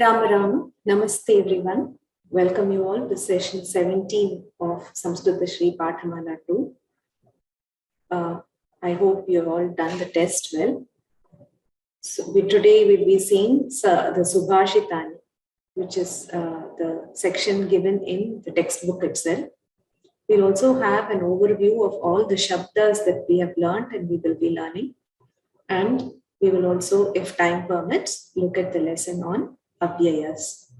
Ram Ram, Namaste everyone. Welcome you all to session 17 of Samskritasri Pathamala 2. I hope you have all done the test well. So today we'll be seeing the Subhashitani, which is the section given in the textbook itself. We'll also have an overview of all the shabdas that we have learned and we will be learning. And we will also, if time permits, look at the lesson on Avyayas.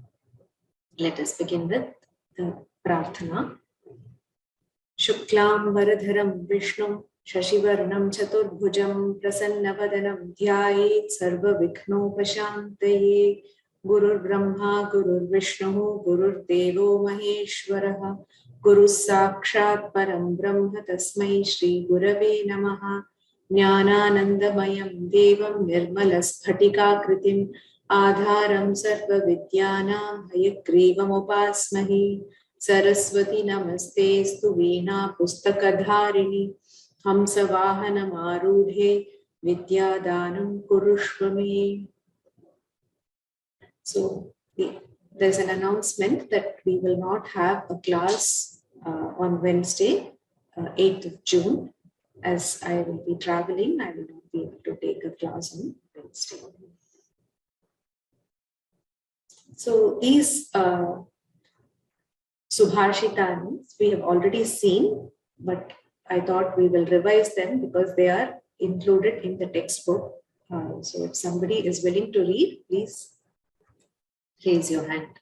Let us begin with the Prarthana. Shuklam Varadharam Vishnu Shashivarnam Chaturbhujam Prasannavadanam Dhyayet Sarva Vikhnopashantaye Gurur Brahma Gurur Vishnu Gurur Devo Maheshwaraha Guru Sakshat Param Brahma Tasmai Shri Gurave Namaha Jnananandamayam Devam Nirmalasphटिकाकृतिम् Adharam Sarva Vidyanam Hayagrivam Upasmahi Saraswati Namastestu Veena Pustakadharini Hamsavahanam Arudhe Vidyadanam Kurushvame. So there's an announcement that we will not have a class on Wednesday, 8th of June. As I will be traveling, I will not be able to take a class on Wednesday. So these Subhashitanis we have already seen, but I thought we will revise them because they are included in the textbook. So if somebody is willing to read, please raise your hand.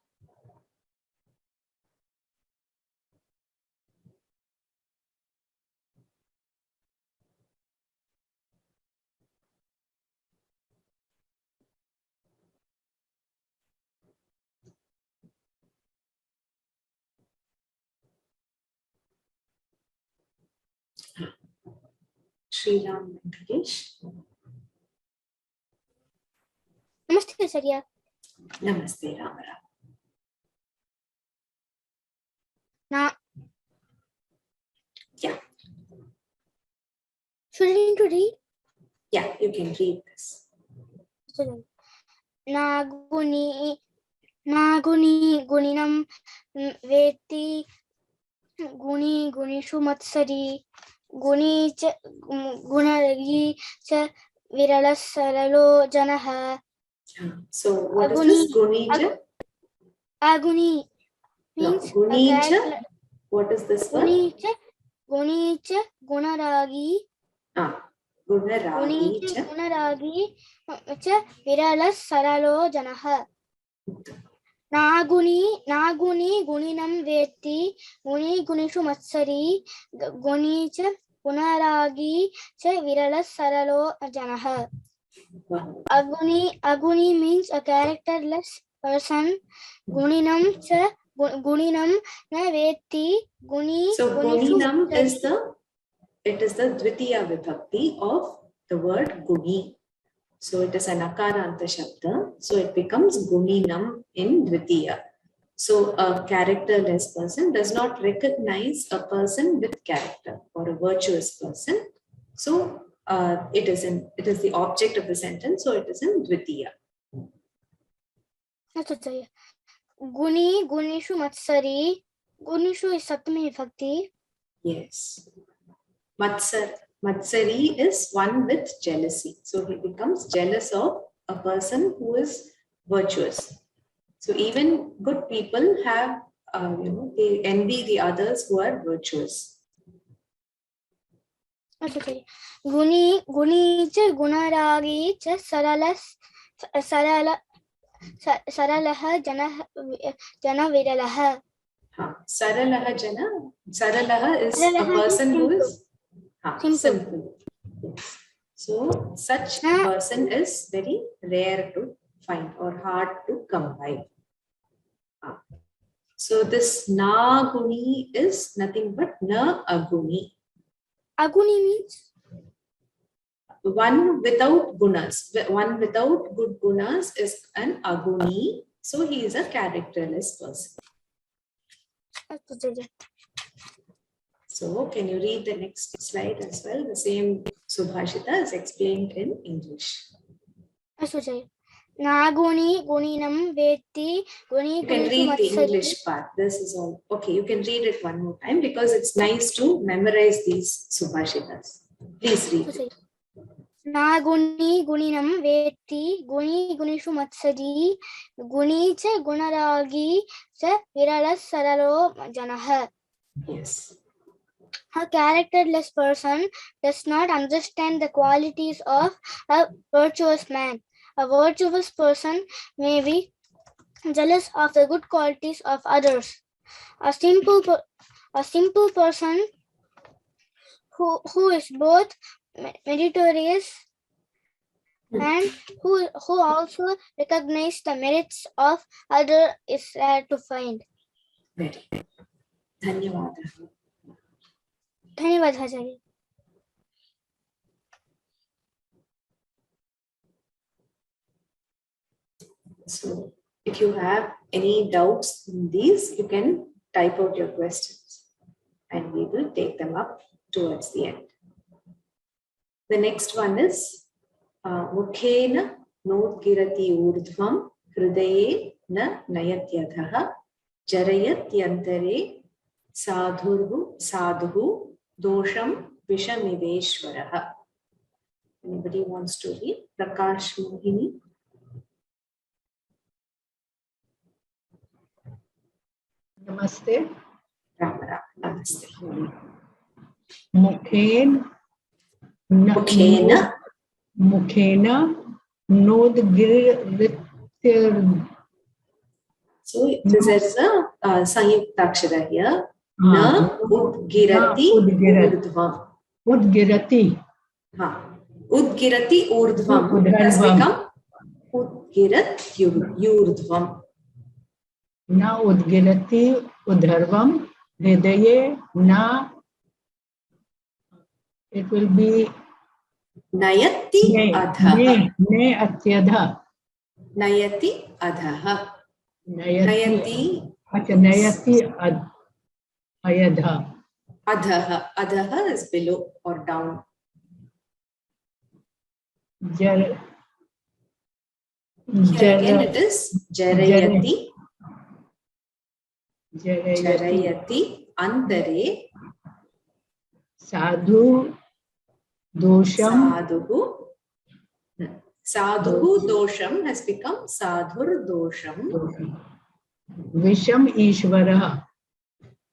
Sri Ram Venkatesh. Namaste, Acharya. Namaste, Ramara. Yeah. Should I need to read? Yeah, you can read this. Naguni guninam veti guni gunishu matsari guni cha gunaragi cha viralas saralo janaha. So what is this gunija? Aguni means gunija. What is this word? Gunicha gunaragi. Gunaragi cha viralas saralo janaha. Naguni guninam veti guni gunishu matsari guni cha gunaragi cha viralas saralo janaha. Aguni means a characterless person. Guninam na veti guni. So guninam is the dvitiya vibhakti of the word guni. So it is an akaranta shabda. So it becomes guninam in dvitiya. So a characterless person does not recognize a person with character or a virtuous person. So it is the object of the sentence. So it is in dvitiya. Guni gunishu matsari. Gunishu is saptami vibhakti. Yes. Matsari is one with jealousy. So he becomes jealous of a person who is virtuous. So even good people have, they envy the others who are virtuous. Guni cha gunaragi cha saralaha jana viralaha. Saralaha is a person who is simple. Yes. So such a person is very rare to find or hard to come by. So this na guni is nothing but na aguni. Aguni means one without gunas. One without good gunas is an aguni. So he is a characterless person. So can you read the next slide as well? The same Subhashita is explained in English. Naguni guninam veti guni You can gunishu read the matsati. English part. This is all. Okay, you can read it one more time because it's nice to memorize these Subhashitas. Please read it. Naguni guninam veti guni gunishu matsati guni cha gunaragi cha viralas saralo janah. Yes. A characterless person does not understand the qualities of a virtuous man. A virtuous person may be jealous of the good qualities of others. A simple person who is both meritorious and who also recognizes the merits of others is rare to find. Very good. Dhanyawada. धन्यवाद आचार्य. So if you have any doubts in these, you can type out your questions and we will take them up towards the end. The next one is Mukhena nodgirati urdhvam hridaye na nayatyadha jarayatyantare sadhuhu dosham vishamiveshwaraha. Anybody wants to read? Prakash Mohini. Namaste. Ramara. Namaste. Mukhena nodgirati. So this is a Sanyuktakshara here. Na udgirati urdhvam. Udgirati. Udgirati urdhvam has become udgirat yurdhvam. Na udgirati udharvam hridaye na. It will be Nayati adha. Ne atyadha. Nayati adha. Nayati. Nayati ayadha. Adha. Adha is below or down. Here again it is jarayati. Jarayati antare. Sadhu dosham. Sadhu dosham has become sadhur dosham. Visham ishvaraha.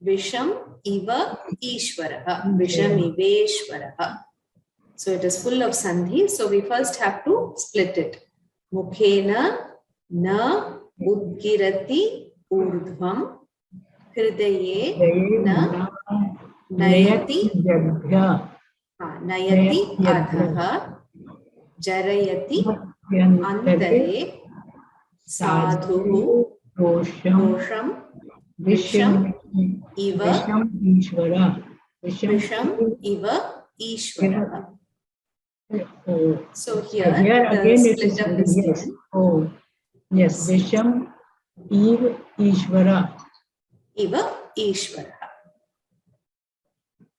Visham iva ishvaraha. Visham iveshvaraha. So it is full of sandhi. So we first have to split it. Mukhena na udgirati urdhvam hridaye na nayati nayati adha jarayati antare sadhuhu dosham visham iva ishvara. So here the split up is given. Oh, yes, Visham Eva Ishvara. Iva Ishvara.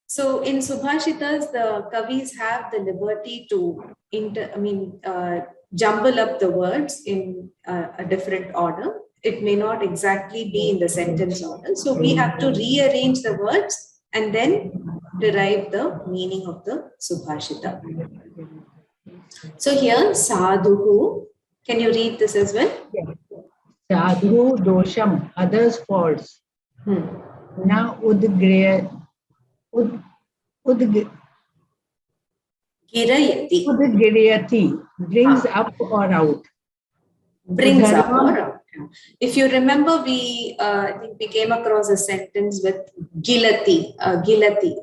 So in Subhashitas, the Kavis have the liberty to jumble up the words in a different order. It may not exactly be in the sentence order. So we have to rearrange the words and then derive the meaning of the Subhashita. So here, Sadhuhu, can you read this as well? Sadhu dosham, others faults. Na udgirayati, brings up or out. Brings up or out. If you remember, I think we came across a sentence with gilati,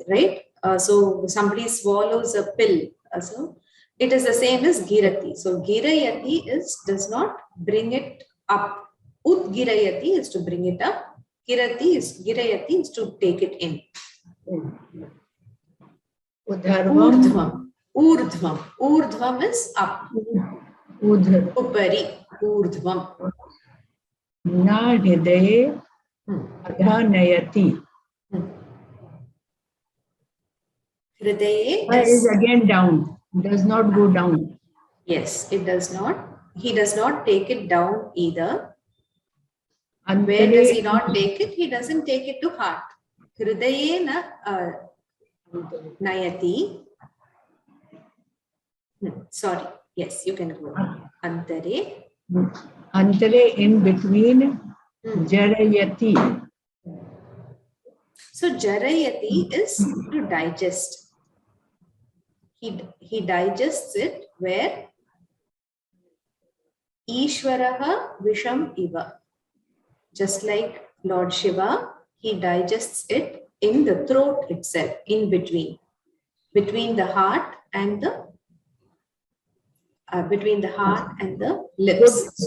right? So somebody swallows a pill. So it is the same as girati. So girayati does not bring it up. Udgirayati is to bring it up. Girayati is to take it in. Urdhvam. Urdhvam is up. Upari. Urdhvam. Na hridaye adha nayati. Hridaye is again down. Does not go down. Yes, it does not he does not take it down either. Where Antare does he not take it? He doesn't take it to heart. Hridaye na nayati. Sorry. Yes, you can go. Antare. Antare in between jarayati. So jarayati is to digest. He digests it where Ishvaraha Visham Iva. Just like Lord Shiva, he digests it in the throat itself, in between the heart and the lips.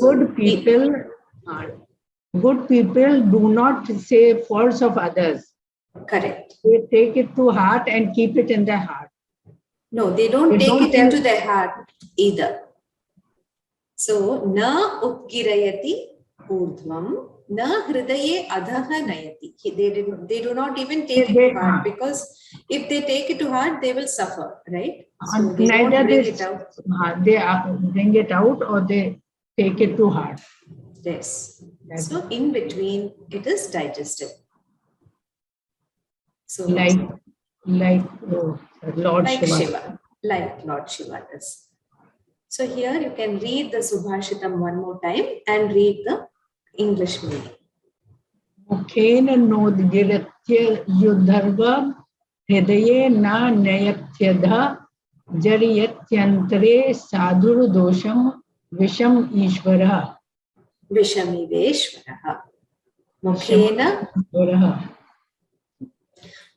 Good people do not say faults of others. Correct. They take it to heart and keep it in their heart. No, they don't take it into their heart either. So, na upgirayati urdhvam, na hridaye adhaha nayati. They do not even take it to heart, because if they take it to heart, they will suffer, right? So they don't bring it out. They bring it out or they take it to heart. Yes. So in between, it is digested. So like Lord Shiva. Like Lord Shiva does. So here you can read the Subhashitam one more time and read the English meaning. Mukhena nodgiratya yudharva hridaye na nayatyadha jaryatyantare sadhuru dosham visham ishvara. Vishamiveshvaraha.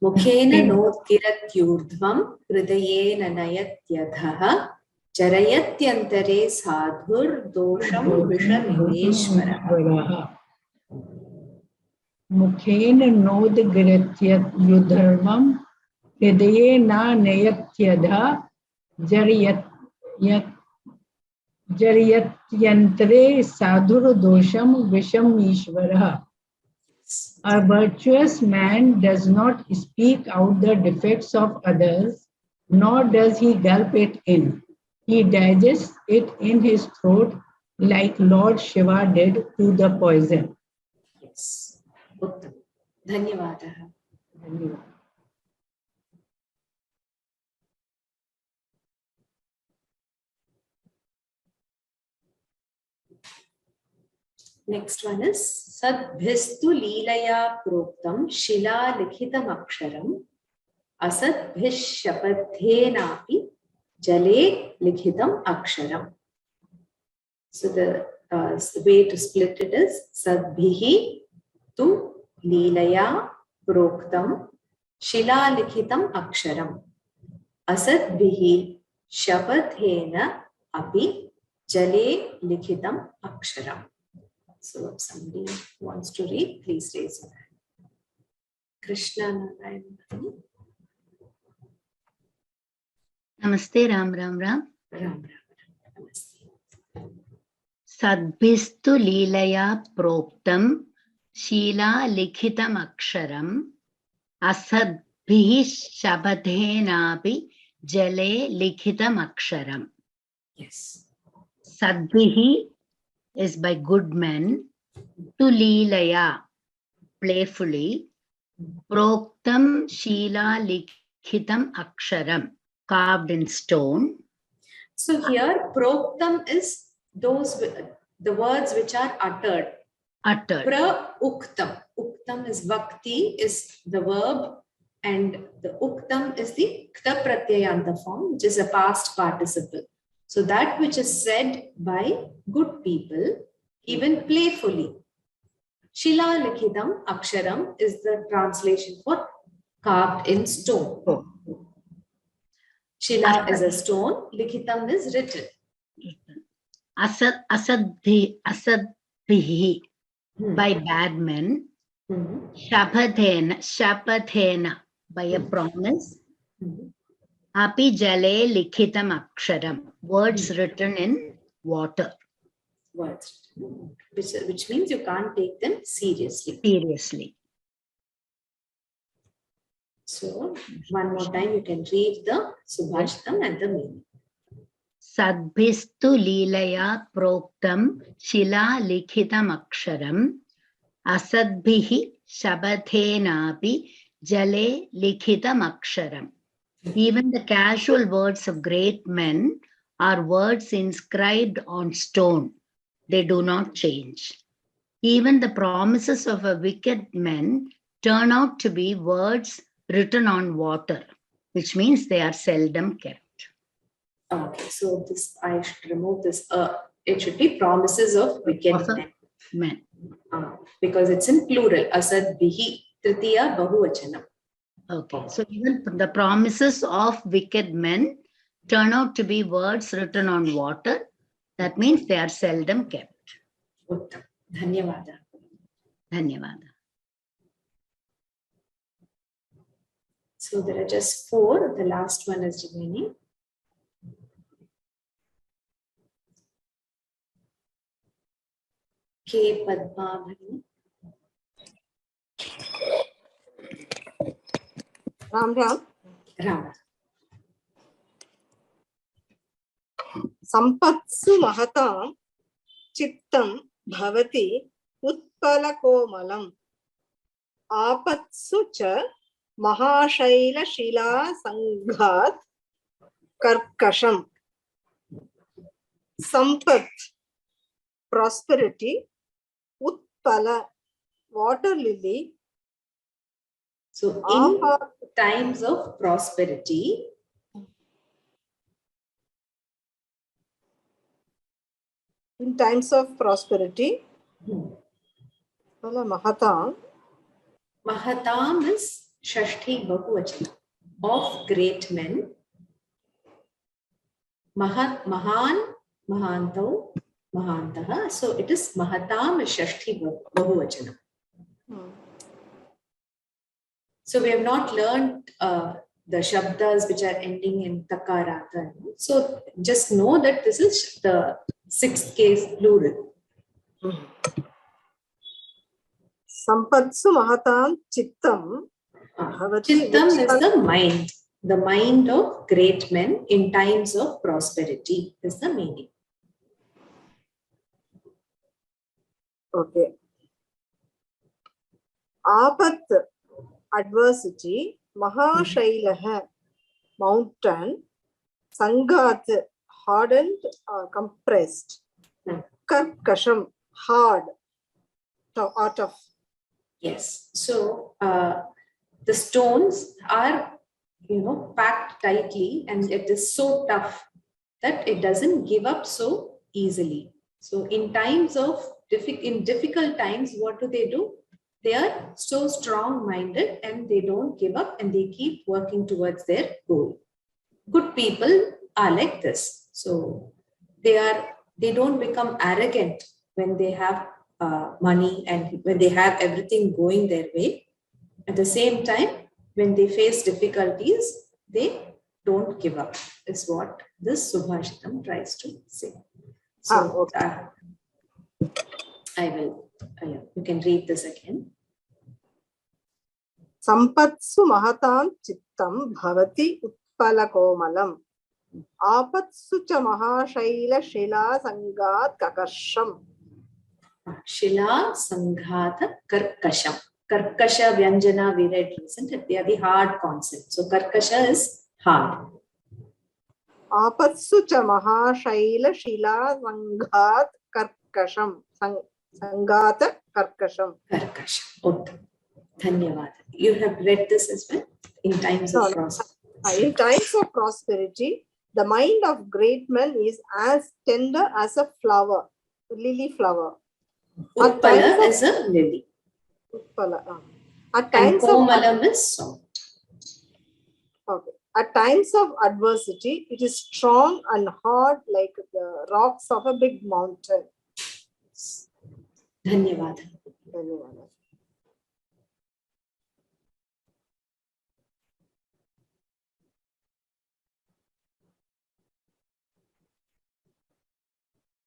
Mukhena nodgiratyurdhvam hridayena nayatyadhaha jarayatyantare sadhur dosham vishamiveshvaraha. Mukhena nodgiratya yudharvam hridaye na nayatyadha jaryatyantare sadhuru dosham visham ishvara. A virtuous man does not speak out the defects of others, nor does he gulp it in. He digests it in his throat like Lord Shiva did to the poison. Yes. Uttam. Dhanyavadaha. Next one is Sadbhistu Leelaya Proktam Shila Likhitam Aksharam Asadbhish Shapadhenapi Jale Likhitam Aksharam. So the way to split it is Sadbhihi tu Leelaya Proktam Shila Likhitam Aksharam Asadbhihi Shapadhena Api Jale Likhitam Aksharam. So if somebody wants to read, please raise your hand. Krishna Narayan. Namaste, Ram. Ram. Namaste. Sadbhistu Leelaya Proktam Shila Likhitam Aksharam Asadbhihi Shabadhenapi Jale Likhitam Aksharam. Yes. Sadbhihi is by good men, to Leelaya, playfully, Proktam Shila Likhitam Aksharam, carved in stone. So here, Proktam is the words which are uttered. Pra-uktam. Uktam is Vakti, is the verb, and the Uktam is the Kta Pratyayanta form, which is a past participle. So that which is said by good people, even playfully. Shila Likhitam Aksharam is the translation for carved in stone. Shila is a stone, Likhitam is written. Asadbhihi, by bad men. Shapadhena, by a promise. Api jale likhitam aksharam, words written in water. Words, which means you can't take them seriously. So, one more time you can read the Subhashitam and the meaning. Sadbhistu Leelaya Proktam Shila Likhitam Aksharam Asadbhihi Shabathenapi Jale Likhitam Aksharam. Even the casual words of great men are words inscribed on stone. They do not change. Even the promises of a wicked man turn out to be words written on water, which means they are seldom kept. Okay, so this I should remove this. It should be promises of wicked men. Because it's in plural. Asad bihi tritiya bahuvachanam. Okay, so even the promises of wicked men turn out to be words written on water. That means they are seldom kept. Uttam. Dhanyavada. Dhanyavada. So there are just 4. The last one is remaining. K. Padma Bhagini. Ram Ram. Rama. Sampatsu mahatam chittam bhavati utpalakomalam apatsu cha mahashaila shila sanghat karkasham. Sampat, prosperity. Utpala, water lily. So in times of prosperity, Mahatam. Mahatam is Shashti Bahuvachanam of great men. Mahan, Mahanto, Mahantaha. So it is Mahatam is Shashti Bahuvachanam. So we have not learned the Shabdas which are ending in Takarata. So just know that this is the 6th case plural. Sampatsu mahatam chittam. Chittam is the mind of great men in times of prosperity is the meaning. Okay. Apat, adversity. Mahashailaha, mountain. Sangat, hardened or compressed. Karkasham, hard, or tough. Yes. So the stones are, packed tightly, and it is so tough that it doesn't give up so easily. So in times of difficult times, what do? They are so strong-minded and they don't give up and they keep working towards their goal. Good people are like this. So they don't become arrogant when they have money and when they have everything going their way. At the same time, when they face difficulties, they don't give up, is what this Subhashitam tries to say. So I will, you can read this again. Sampatsu mahatam chittam bhavati utpalakomalam. Apatsu cha mahashaila shila sangat kakasham. Shila sanghata karkasham. Karkasha vyanjana we read, isn't it? They are the hard concepts. So karkasha is hard. Apatsu cha mahashaila shila sangat karkasham. Sangata karkasham. Karkasham. Okay. Dhanyavada. You have read this as well in times of prosperity. In times of prosperity, the mind of great men is as tender as a flower, lily flower. Utpala is a lily. Utpala. And Komalam is soft. Okay. At times of adversity, it is strong and hard like the rocks of a big mountain. Dhanyavada. Dhanyavada.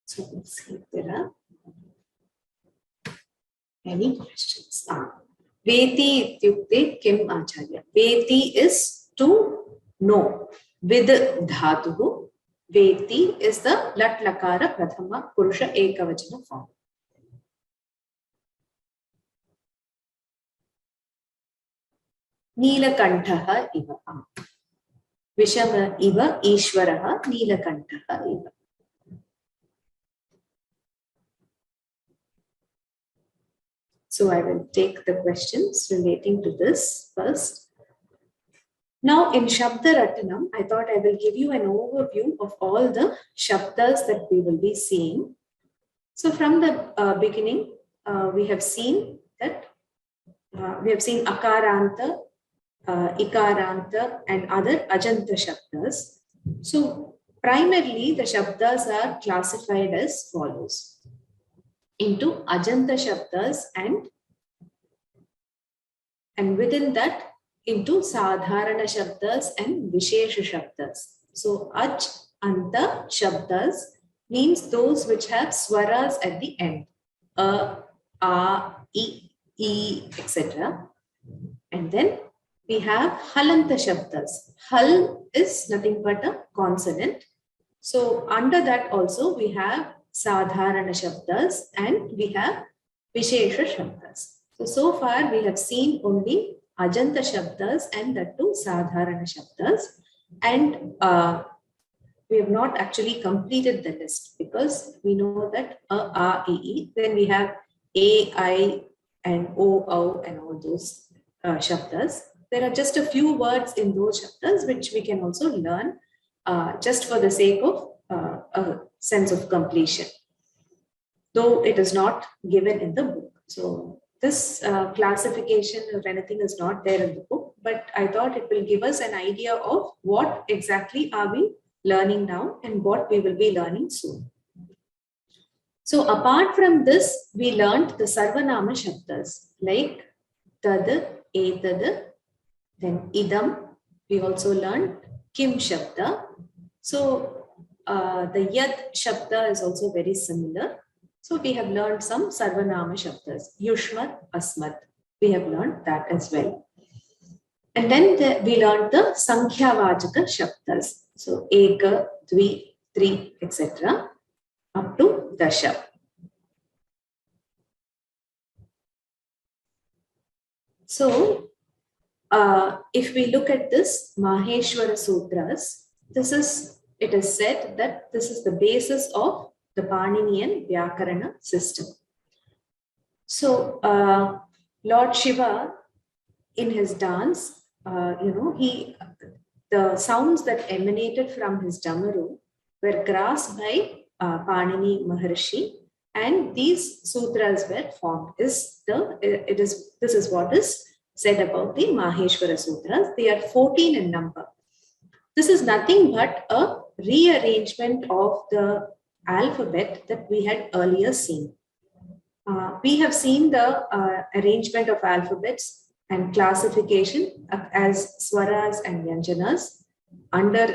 So let's see if there are any questions. Veti ityukte kim acharya. Veti is to know. With dhatuhu, Veti is the lat lakara prathama purusha ekavachana form. Neelakantaha iva. Vishama iva Ishwaraha Neelakantaha iva. So I will take the questions relating to this first. Now in Shabda Ratanam, I thought I will give you an overview of all the Shabdas that we will be seeing. So from the beginning, we have seen that Akaranta, Ikaranta and other Ajanta Shabdas. So primarily the Shabdas are classified as follows: into Ajanta Shabdas and within that into Sadharana Shabdas and Vishesha Shabdas. So Aj, Anta Shabdas means those which have swaras at the end. A, E, etc. And then we have Halanta Shabdas. Hal is nothing but a consonant. So under that also we have Sadharana Shabdas and we have Vishesha Shabdas. So far we have seen only Ajanta Shabdas and that too Sadharana Shabdas. And we have not actually completed the list because we know that A, E, then we have A, I and O, and all those Shabdas. There are just a few words in those Shabdas which we can also learn just for the sake of a sense of completion, though it is not given in the book. So this classification or anything is not there in the book, but I thought it will give us an idea of what exactly are we learning now and what we will be learning soon. So apart from this, we learned the Sarvanama Shabdas like Tad, Etad, then Idam. We also learned Kim Shabda. So the Yad Shabda is also very similar. So we have learned some Sarvanama Shabdas, Yushmat, Asmat. We have learned that as well. And then we learned the Sankhya Vachaka Shabdas. So Eka, Dvi, Tri, etc. up to Dasha. So if we look at this Maheshwara Sutras, it is said that this is the basis of the Paninian Vyakarana system. So Lord Shiva, in his dance, the sounds that emanated from his Damaru were grasped by Panini Maharshi, and these sutras were formed. This is what is said about the Maheshwara Sutras. They are 14 in number. This is nothing but a rearrangement of the alphabet that we had earlier seen. We have seen the arrangement of alphabets and classification as swaras and vyanjanas. Under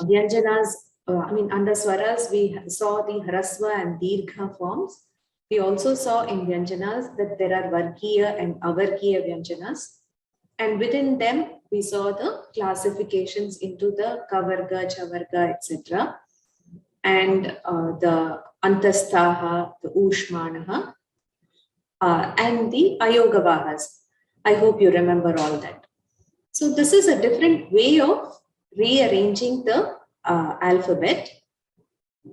vyanjanas, under swaras, we saw the hrasva and dirgha forms. We also saw in vyanjanas that there are vargiya and avargiya vyanjanas. And within them, we saw the classifications into the kavarga, chavarga, etc. And the antastaha, the ushmanaha, and the ayogavahas. I hope you remember all that. So this is a different way of rearranging the alphabet.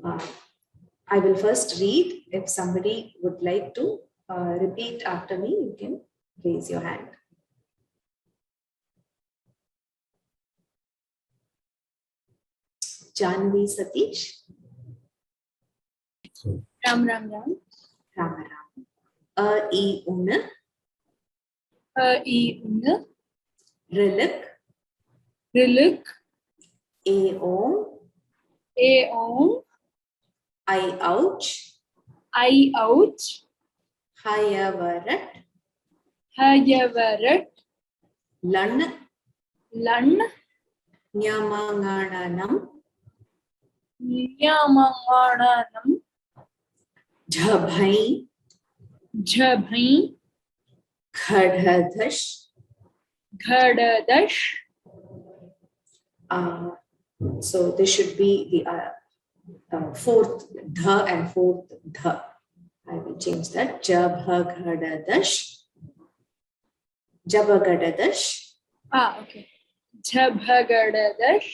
I will first read. If somebody would like to repeat after me, you can raise your hand. Janvi Satish. Ram Ram Ram. Ram Ram. A E Una. A E Una. Rilik. Rilik. A Om. A Om. I Ouch. I Ouch. Hayavarat. Hayavarat. Lan. Lan. Nyamangananam. Nyamangananam. Jhabhai. Jhabhai. Khadhadash. Ghadadash. So this should be the fourth dha and fourth dha. I will change that. Jabhagadadash. Jabhagadadash. Okay. Jabhagadadash.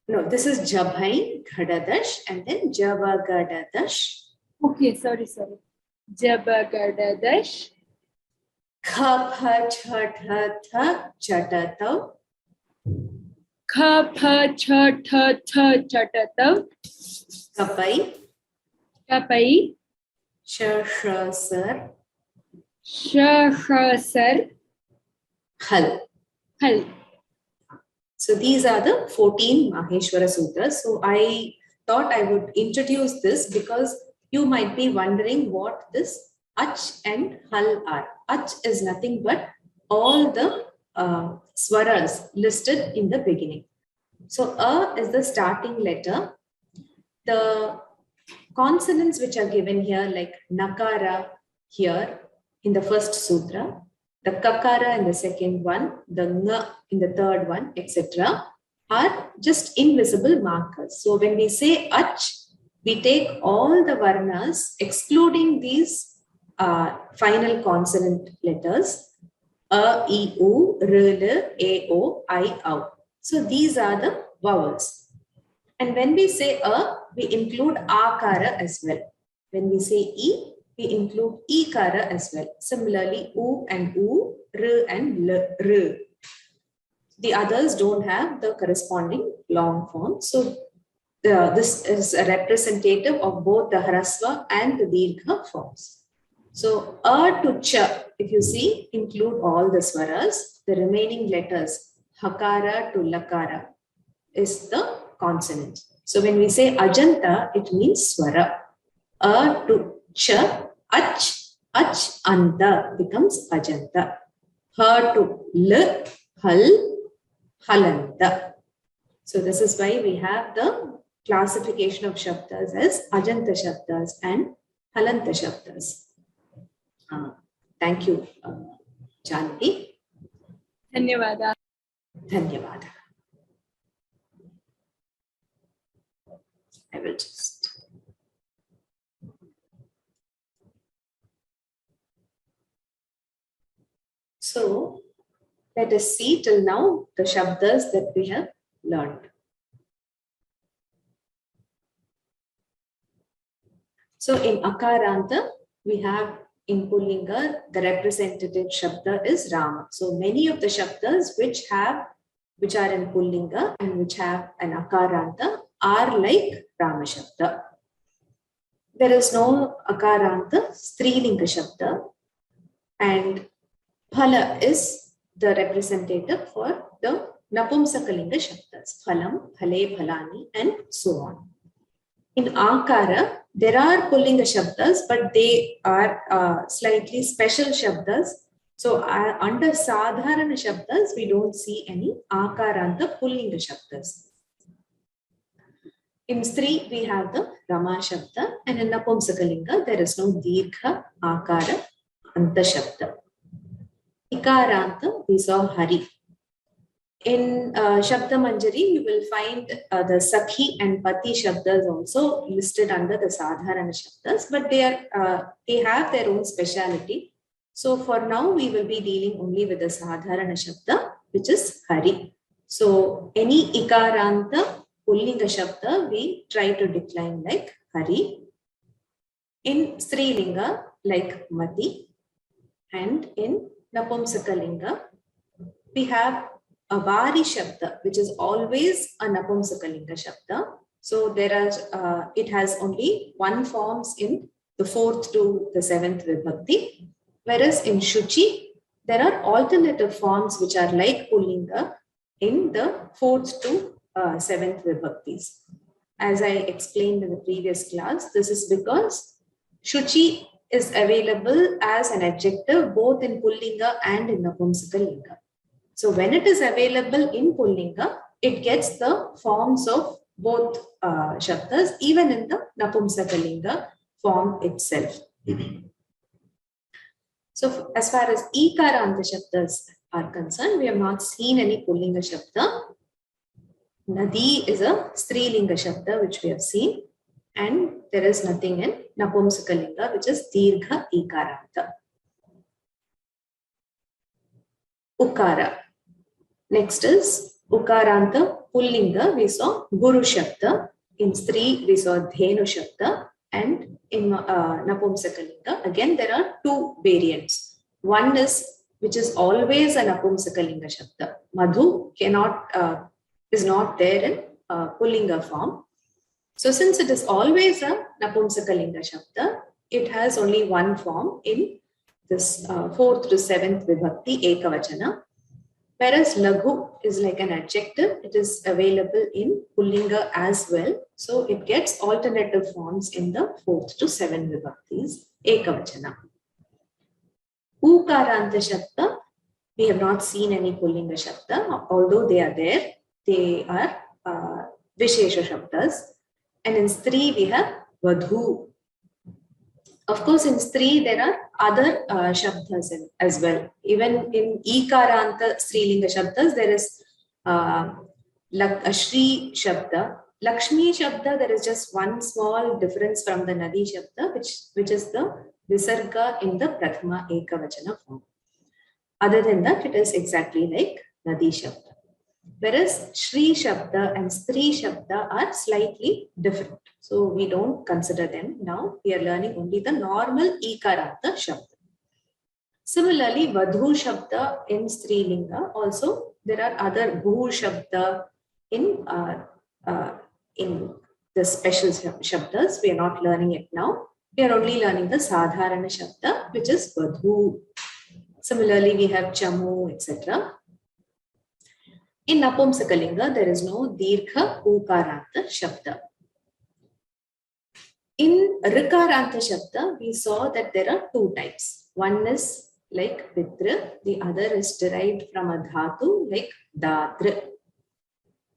No, this is Jabhain Ghadadash and then Jabhagadadash. Okay, sorry. Jabhagadadash. Khapha chathatha chatatav. Khapha chathatha chatatav. Kapai. Kapai. Shashasar. Shahasar. Hal. Hal. So these are the 14 Maheshwara Sutras. So I thought I would introduce this because you might be wondering what this Ach and Hal are. Ach is nothing but all the swaras listed in the beginning. So A is the starting letter. The consonants which are given here, like Nakara here in the first sutra, the Kakara in the second one, the Nga in the third one, etc., are just invisible markers. So when we say Ach, we take all the varnas, excluding these final consonant letters, A, I, U, R, L, A, O, I, O. So these are the vowels. And when we say A, we include Akara as well. When we say E, we include Ikara as well. Similarly, U and U, R and L, R. The others don't have the corresponding long form. So this is a representative of both the Hrasva and the Dirgha forms. So A to Cha, if you see, include all the swaras. The remaining letters, Hakara to Lakara, is the consonant. So when we say Ajanta, it means swara. A to Cha, Ach, Anta becomes Ajanta. Ha to L, Hal, Halanta. So this is why we have the classification of Shabdas as Ajanta Shabdas and Halanta Shabdas. Thank you, Janti. Dhanyavada. Dhanyavada. I will just. So let us see till now the Shabdas that we have learned. So in Akaranta, we have in Pullinga, the representative Shabda is Rama. So many of the Shabdas which are in Pullinga and which have an Akaranta are like Rama Shabda. There is no Akaranta Strilinga Shabda, and Phala is the representative for the Napumsakalinga Shabdas, Phalam, Phale, Phalani, and so on. In Akara, there are Pullinga Shabdas, but they are slightly special Shabdas. So under Sadharana Shabdas, we don't see any Akaranta Pullinga Shabdas. In Stri, we have the Rama Shabda, and in Napumsakalinga, there is no Dirgha, Akara, Anta Shabda. Ikaranta, we saw Hari. In Shabda Manjari, you will find the Sakhi and Pati Shabdas also listed under the Sadharana Shabdas, but they have their own speciality. So for now, we will be dealing only with the Sadharana Shabda, which is Hari. So any Ikaranta Pullinga Shabda, we try to decline like Hari. In Strilinga, like Mati. And in Napumsakalinga, we have a Vari Shabda, which is always a Napumsakalinga Shabda. So it has only one forms in the 4th to the 7th Vibhakti. Whereas in Shuchi, there are alternative forms which are like Pullinga in the 4th to 7th Vibhaktis. As I explained in the previous class, this is because Shuchi is available as an adjective both in Pullinga and in Napumsakalinga. So when it is available in Pullinga, it gets the forms of both Shabdas, even in the Napumsakalinga form itself. So as far as Ikaranta Shabdas are concerned, we have not seen any Pullinga Shabda. Nadi is a Strilinga Shabda, which we have seen. And there is nothing in Napumsakalinga, which is Dirgha Ikaranta. Ukara. Next is Ukaranta Pullinga. We saw Guru Shabda. In Stri, we saw Dhenu Shabda. And in Napumsakalinga, again, there are two variants. One is which is always a Napumsakalinga Shabda. Madhu is not there in Pullinga form. So since it is always a Napumsakalinga Shabda, it has only one form in this 4th to 7th Vibhakti Ekavachana. Whereas Laghu is like an adjective, it is available in Pullinga as well. So it gets alternative forms in the 4th to 7th Vibhaktis Ekavachana. Ukaranta Shabda, we have not seen any Pullinga Shabda, although they are there. They are Vishesha Shabdas. And in Stri, we have Vadhu. Of course, in Stri, there are other Shabdas as well. Even in Ikaranta Strilinga Shabdas, there is Shri Shabda. Lakshmi Shabda, there is just one small difference from the Nadi Shabda, which is the Visarga in the Prathama Ekavachana form. Other than that, it is exactly like Nadi Shabda. Whereas Shri Shabda and Stri Shabda are slightly different. So we don't consider them now. We are learning only the normal Ikaranta Shabda. Similarly, Vadhu Shabda in Strilinga, also there are other Bhu Shabda in the special Shabdas. We are not learning it now. We are only learning the Sadharana Shabda, which is Vadhu. Similarly, we have Chamu, etc. In Napumsakalinga, there is no Dirgha Ukaranta Shabda. In Rikaranta Shabda, we saw that there are two types. One is like Pitra, the other is derived from a Dhatu like Datra.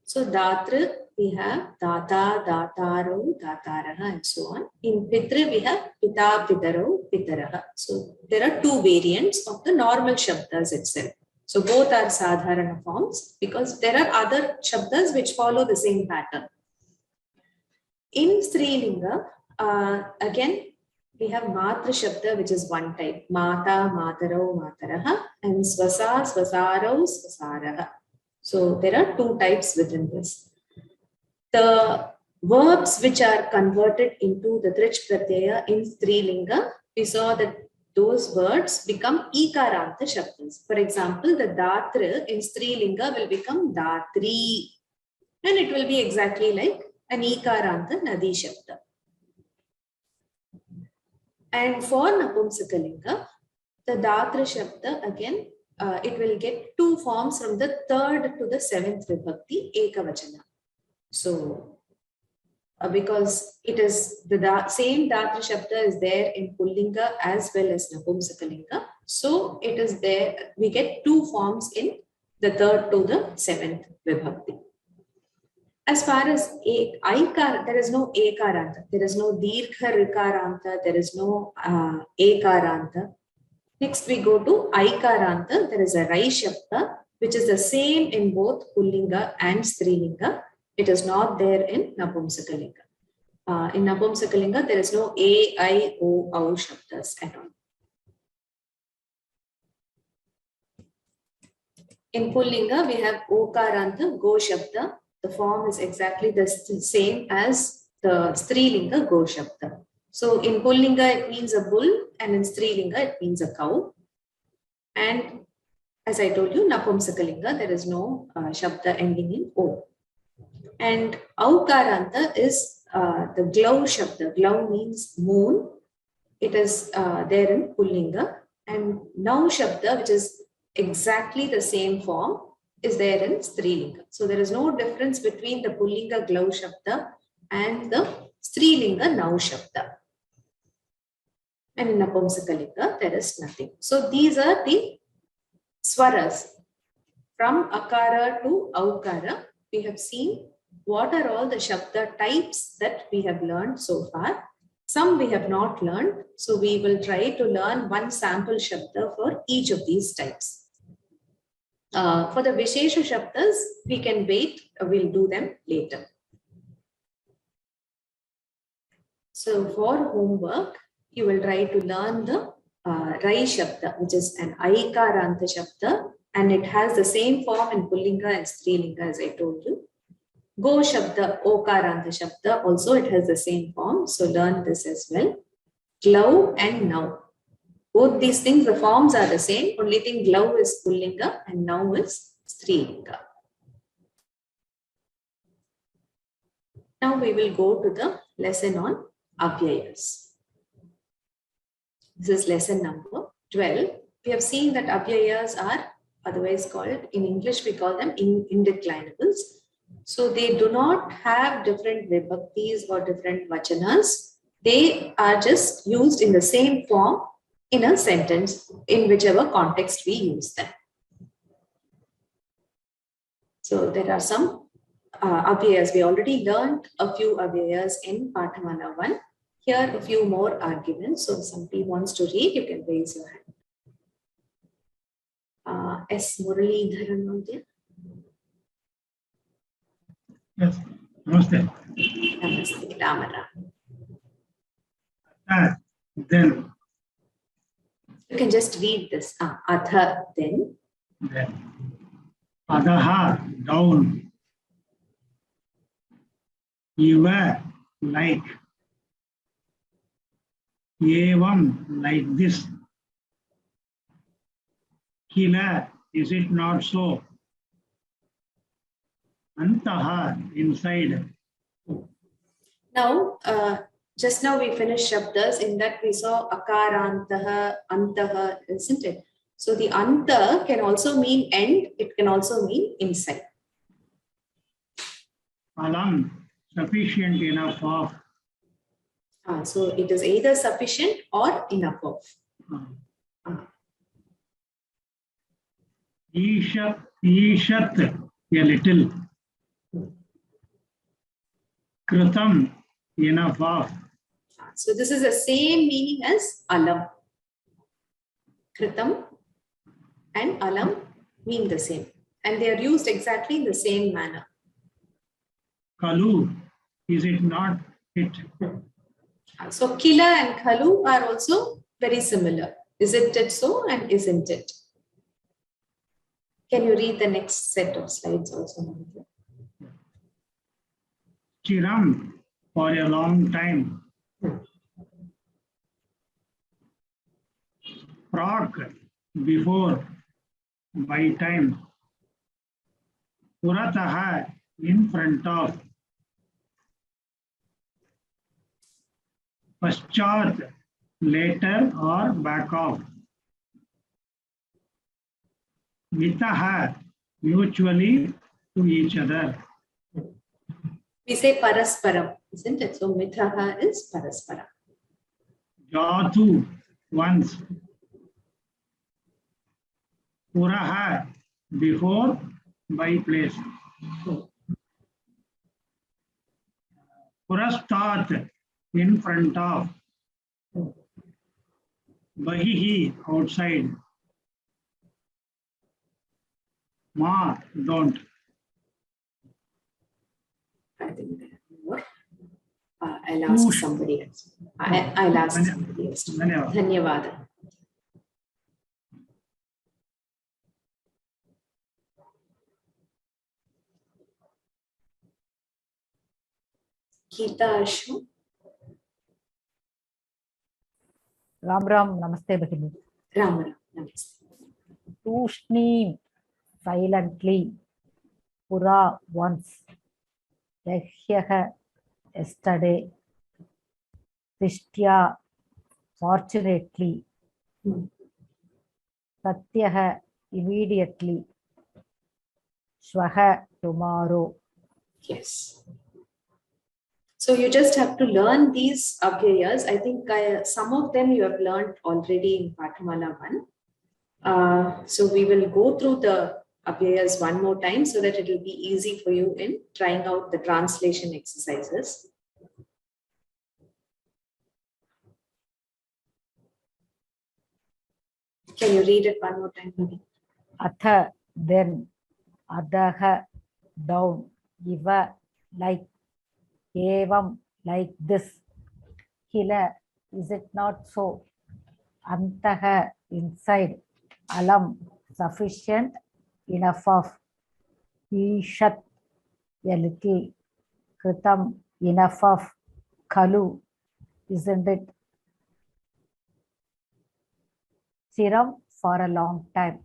So Datra, we have Data, Dataro, Dataraha, and so on. In Pitra, we have Pita, Pitaro, Pitaraha. So there are two variants of the normal Shabdas itself. So both are Sadharana forms because there are other Shabdas which follow the same pattern. In Strilinga, again, we have Matra Shabda, which is one type. Mata, Mataro, Mataraha, and Swasa, Swasaro, Swasaraha. So there are two types within this. The verbs which are converted into the Trich Pratyaya in Strilinga, we saw that those words become Ikaranta Shabdas. For example, the Datra in Strilinga will become Datri. And it will be exactly like an Ikaranta Nadi Shabda. And for Napumsakalinga, the Datra Shabda, again, it will get two forms from the 3rd to the 7th Vibhakti Ekavachana. So, because it is the same Datra Shabda is there in Pullinga as well as Napumsakalinga. So, it is there, we get two forms in the 3rd to the 7th Vibhakti. As far as Aikar, there is no Ekaranta, there is no Dirgha Rikaranta, there is no Ekaranta. Next we go to Aikaranta, there is a Rai Shabda, which is the same in both Pullinga and Strilinga. It is not there in Napumsakalinga. In Napumsakalinga, there is no A, I, O, Au Shabdas at all. In Pullinga, we have Okaranta, Go Shabda. The form is exactly the same as the Strilinga Go Shabda. So in Pullinga, it means a bull, and in Strilinga, it means a cow. And as I told you, Napumsakalinga, there is no Shabda ending in O. And Aukaranta is the Glau Shabda. Glau means moon. It is there in Pullinga. And Nau Shabda, which is exactly the same form, is there in Strilinga. So there is no difference between the Pullinga Glau Shabda and the Strilinga Nau Shabda. And in Napumsakalinga, there is nothing. So these are the swaras. From Akara to Aukara, we have seen what are all the Shabda types that we have learned so far. Some we have not learned. So we will try to learn one sample Shabda for each of these types. For the Vishesha Shabdas, we can wait, we'll do them later. So for homework, you will try to learn the Rai Shabda, which is an Aikaranta Shabda, and it has the same form in Pullinga and Strilinga as I told you. Go Shabda, Okaranta Shabda, also it has the same form, so learn this as well. Glove and now. Both these things, the forms are the same, only thing glove is Pullinga and now is Strilinga. Now we will go to the lesson on Avyayas. This is lesson number 12. We have seen that Avyayas are otherwise called, in English we call them indeclinables. So they do not have different vibhaktis or different vachanas. They are just used in the same form in a sentence in whichever context we use them. So there are some Avyayas. We already learned a few Avyayas in Pathamala 1. Here a few more are given. So if somebody wants to read, you can raise your hand. S. Muralidharan. Yes. Namaste. Namaste. Ramara. Then. You can just read this. Atha, then. Then. Adaha, down. Iva, like. Evam, like this. Kila, is it not so? Antaha, inside. Now, just now we finished Shabdas. In that we saw Akarantaha, Antaha, isn't it? So the Anta can also mean end. It can also mean inside. Alam, sufficient enough of. So it is either sufficient or enough of. Ishat, a little. Kritam, enough of. So this is the same meaning as alam. Kritam and alam mean the same. And they are used exactly in the same manner. Kalu, is it not it? So kila and kalu are also very similar. Isn't it so and isn't it? Can you read the next set of slides also? Chiram, for a long time. Prak, before, by time. Purataha, in front of. Paschat, later or back of. Mitaha, mutually to each other. We say parasparam, isn't it? So mithaha is parasparam. Jatu, once. Puraha, before, by place. Purastat, in front of. Bahihi, outside. Ma, don't. I think there are more. I'll ask somebody else. I'll ask somebody else. Dhanyavada. Geeta Ashu. Ram Ram, Namaste Bhagini. Ramara. Namaste. Tushni, silently. Pura, once. Yahyaha, yesterday. Tishtya, fortunately. Satyaha, immediately. Shvaha, tomorrow. Yes. So you just have to learn these Avyayas. I think some of them you have learned already in Pathamala 1. So we will go through the Avyayas one more time so that it will be easy for you in trying out the translation exercises. Can you read it one more time? Atha, then, adaha, down, iva, like, evam, like this, kila, is it not so, antaha, inside, alam, sufficient, enough of, ishat, a little, kritam, enough of, kalu, isn't it, chiram, for a long time,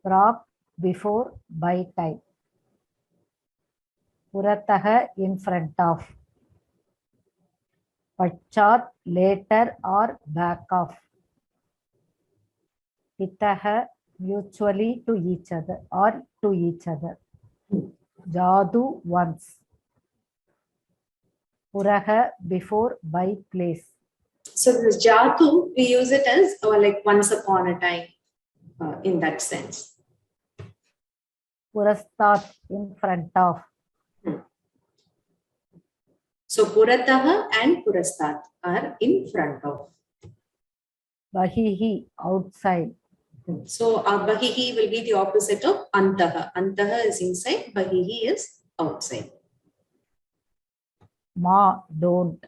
prop, before, by time, purataha, in front of, pachat, later or back of, hitaha, mutually to each other or to each other, jadu, once, puraha, before, by place, So this jatu, we use it as like once upon a time in that sense. purastat, in front of, So purataha and purastat are in front of. bahihi, outside, So bahihi will be the opposite of antaha. Antaha is inside, bahihi is outside. ma, don't,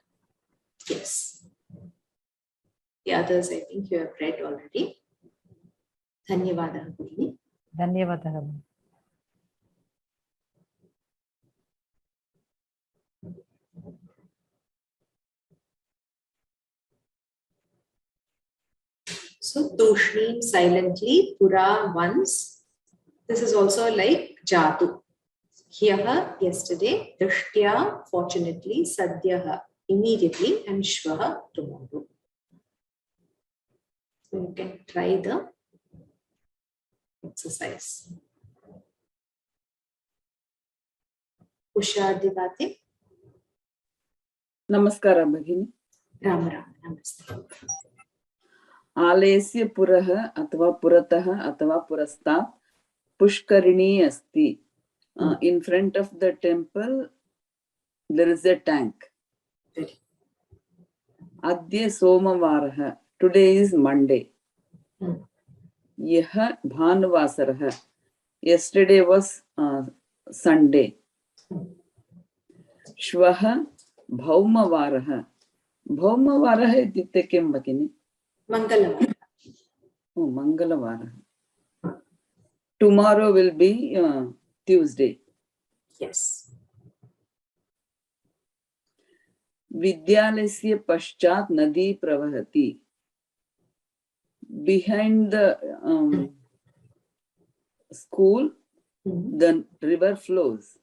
Yes. The others I think you have read already. Dhanyavadaha Bhagini. ಧನ್ಯವಾದಗಳು. So tushnim silently, pura once. This is also like jatu. Hyaha yesterday, drishtya fortunately, sadhyaha immediately, and shvaha tomorrow. So you can try the exercise. Usha Divati. Namaskara Bhagini. Rama Rama. Namaste. आलयस्य पुरः अथवा पुरतः अथवा पुरस्तात् पुष्करिणी अस्ति. In front of the temple there is a tank. Adya Somavarah. Today is Monday. Yaha Bhanuvasarah. Yesterday was Sunday. Shvaha Bhaumavarah. Bhaumavarah ityukte kim Bhagini? Mangalavara. Oh, Mangalavara. Tomorrow will be Tuesday. Yes. Vidyalasya paschat nadi pravahati. Behind the school, the river flows.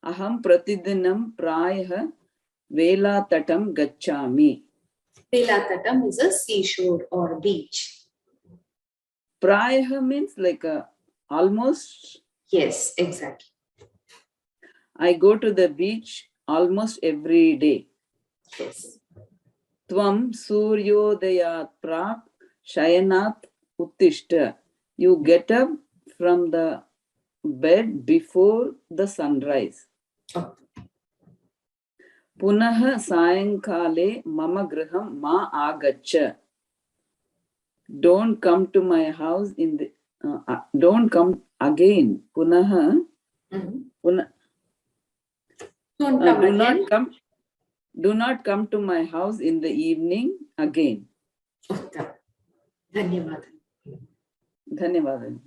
Aham pratidinam prayah vela tatam gacchami. Vela tatam is a seashore or beach. Prayah means like almost. Yes, exactly. I go to the beach almost every day. Yes. Tvam suryodayat prak shayanat uttishta. You get up from the bed before the sunrise. Oh. Punaha sayankale mama griham ma agaccha. Don't come to my house in the don't come again. Punaha. Do not come to my house in the evening again. Dhanyavad. Dhanyavad.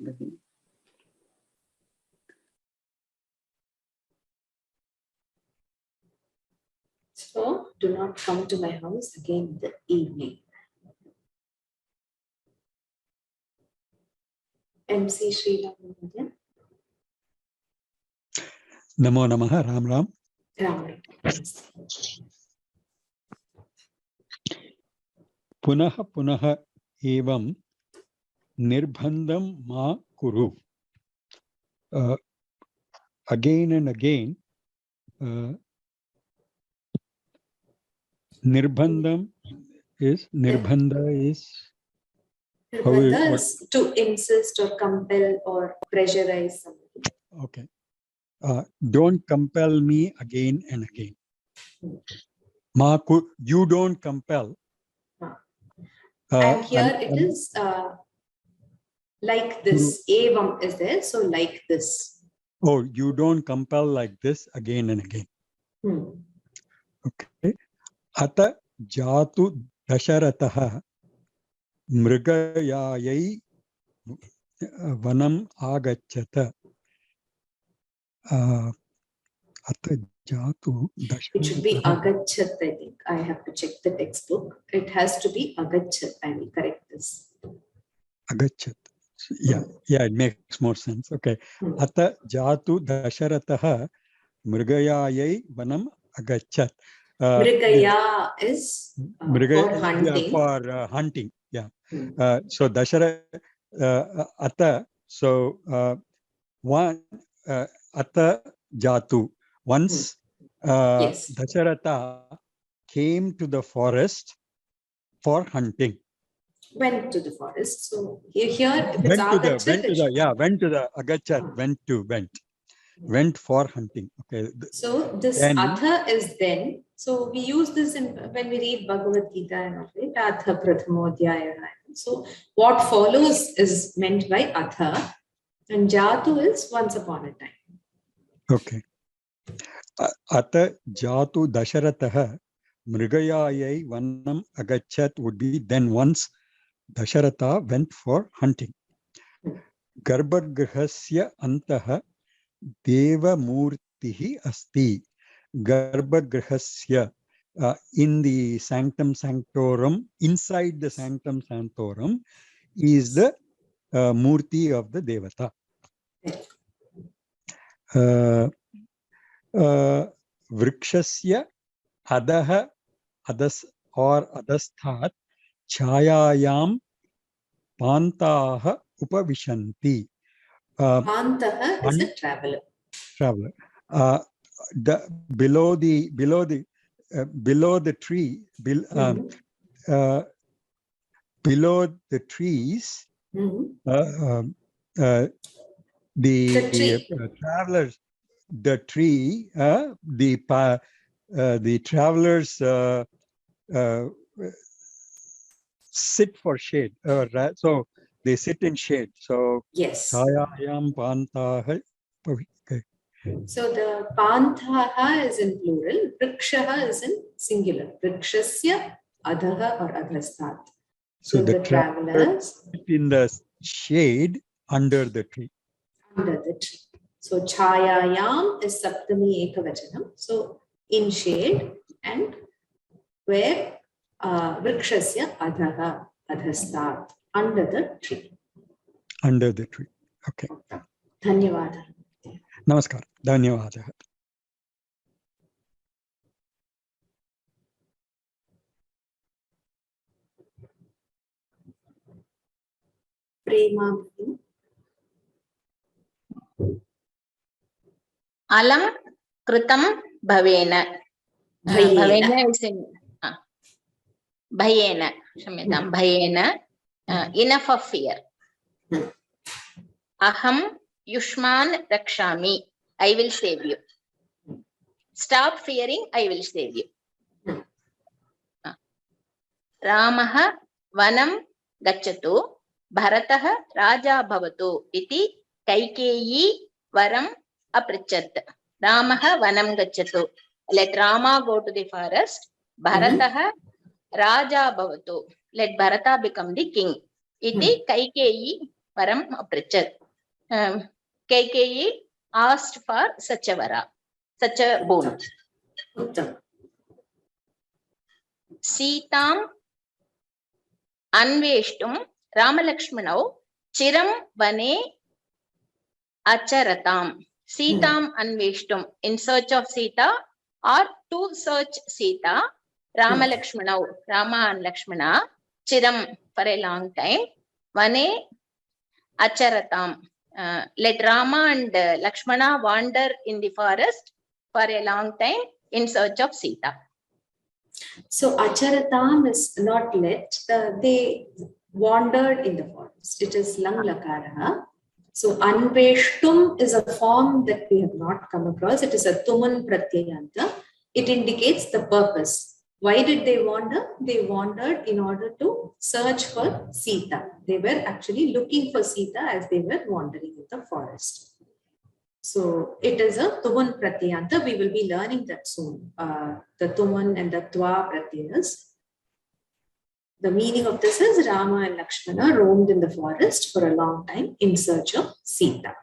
So do not come to my house again in the evening. MC Sri Ram. Namo Namaha, Ram Ram. Ram Ram. Punaha Punaha Evam Nirbandham Ma Kuru. Again and again, Nirbandha is to insist or compel or pressurize somebody. Okay. Don't compel me again and again. You don't compel. And here it is Like this. Evam is there. So like this. Oh, you don't compel like this again and again. Okay. Ata jatu dasharataha mrigayayai vanam agacchata. Ata jatu dasharataha. It should be agachat, I think. I have to check the textbook. It has to be agachat. I will correct this. Agachat. Yeah, it makes more sense. Okay. Ata jatu dasharataha mrigayayai vanam agachat. Mrigaya is for hunting. For hunting, yeah. So Dashara Ata, so one Ata Jatu. Once Yes. Dasharatha came to the forest for hunting. Went to the forest. So here if it's went to the Agachat, went for hunting. Okay. So this then, Atha is then. So we use this when we read Bhagavad Gita and all, right? Atha Prathamodhyaya. So what follows is meant by Atha, and Jatu is once upon a time. Okay. Ata Jatu Dasharatha Mrigayayai Vanam Agachat would be then once Dasharatha went for hunting. Garbhagrahasya Antaha Deva Murtihi Asti. Garbhagrahasya, in the sanctum sanctorum, inside the sanctum sanctorum is the murti of the devata. Vrikshasya adaha adas or adasthat chayayam pantaha upavishanti. Pantaha is a traveler. Below the tree, below the trees, travelers, the travelers sit for shade. So they sit in shade. So yes. Chayayam pantaha. So the panthaha is in plural, vrikshaha is in singular. Vrikshasya adhaha or adhasthat. So the travelers in the shade under the tree. Under the tree. So chayayam is saptami ekavachanam. So in shade, and where vrikshasya adhaha adhasthat, under the tree. Under the tree. Okay. Dhanyavada. Namaskar. Dhanyavada. Prema. Alam kritam bhavena. Bhavena is in bhayena. Shamedam bhayena. Enough of fear. Aham yushman rakshami. I will save you. Stop fearing. I will save you. Ramaha vanam gacchatu. Bharataha raja bhavatu. Iti Kaikeyi varam aprichat. Ramaha vanam gacchatu. Let Rama go to the forest. Bharataha raja bhavatu. Let Bharata become the king. Iti Kaikeyi varam aprichat. Kaikeyi asked for such a vara, such a boon. Sitam anveshtum Ramalakshmanau chiram vane acharatam. Sitam anveshtum, in search of Sita or to search Sita. Ramalakshmanau, Rama and Lakshmana, chiram, for a long time. Vane acharatam. Let Rama and Lakshmana wander in the forest for a long time in search of Sita. So acharatam is not let, they wandered in the forest. It is lang lakaraha. So anveshtum is a form that we have not come across. It is a tuman pratyayanta. It indicates the purpose. Why did they wander? They wandered in order to search for Sita. They were actually looking for Sita as they were wandering in the forest. So it is a Tuman Pratyanta. We will be learning that soon. The Tuman and the Twa Pratyas. The meaning of this is Rama and Lakshmana roamed in the forest for a long time in search of Sita.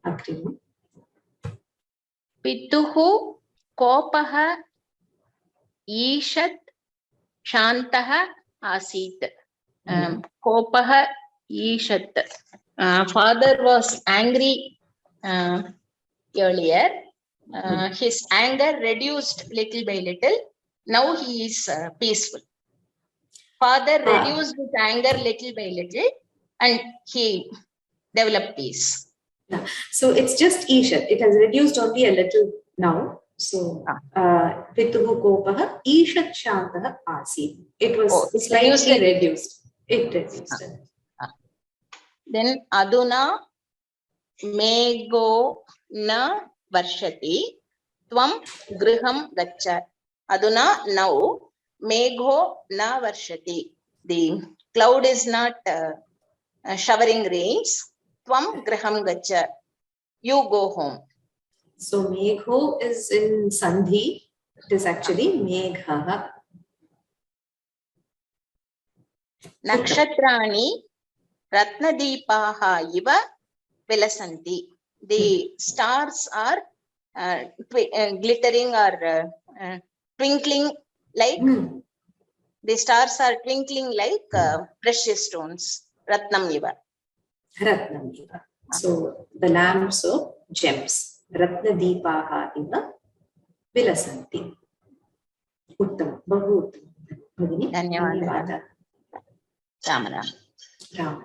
Agree? Pituhu kopaha ईषत् शान्तः आसीत्. कोपः ईषत्. Father was angry earlier. His anger reduced little by little. Now he is peaceful. Father reduced his anger little by little and he developed peace. So it's just Ishat. It has reduced only a little now. So, Pituhu Kopaha Ishat Shantaha Asi. It was slightly reduced. It reduced. Then Aduna Mego na Varshati Tvam Griham Gacha. Aduna now Mego na Varshati. The cloud is not showering rains. Tvam Griham Gacha. You go home. So Megho is in Sandhi. It is actually Megha. Nakshatrani Ratna-Deepaha iva vilasanti. The stars are glittering or twinkling like the stars are twinkling like precious stones. Ratnam iva. Ratnam iva. So the lamps of gems. Ratna-Deepaha iva vilasanti. Uttam. Bahu uttam. Dhanyavada. Ramana. Ram.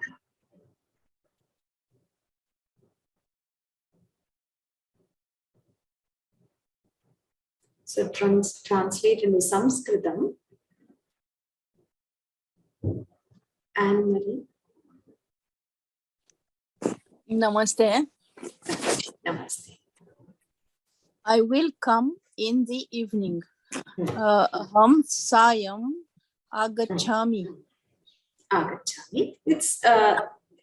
So translate into Sanskritam. Anne-Marie. Namaste. Namaste. I will come in the evening. Aham sayam agachami. Agachami. It's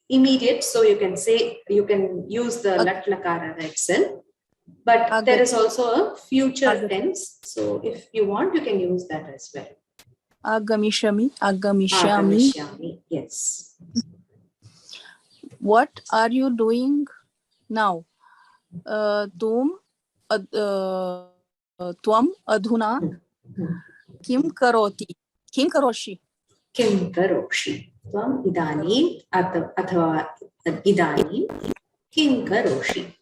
immediate, so you can say, you can use the lat lakara itself. But there is also a future tense. So if you want, you can use that as well. Agamishami. Agamishami. Yes. What are you doing now? Tvam adhuna kim karoti? Kim karoshi? Kim karoshi. Tvam idanim athava idanim kim karoshi.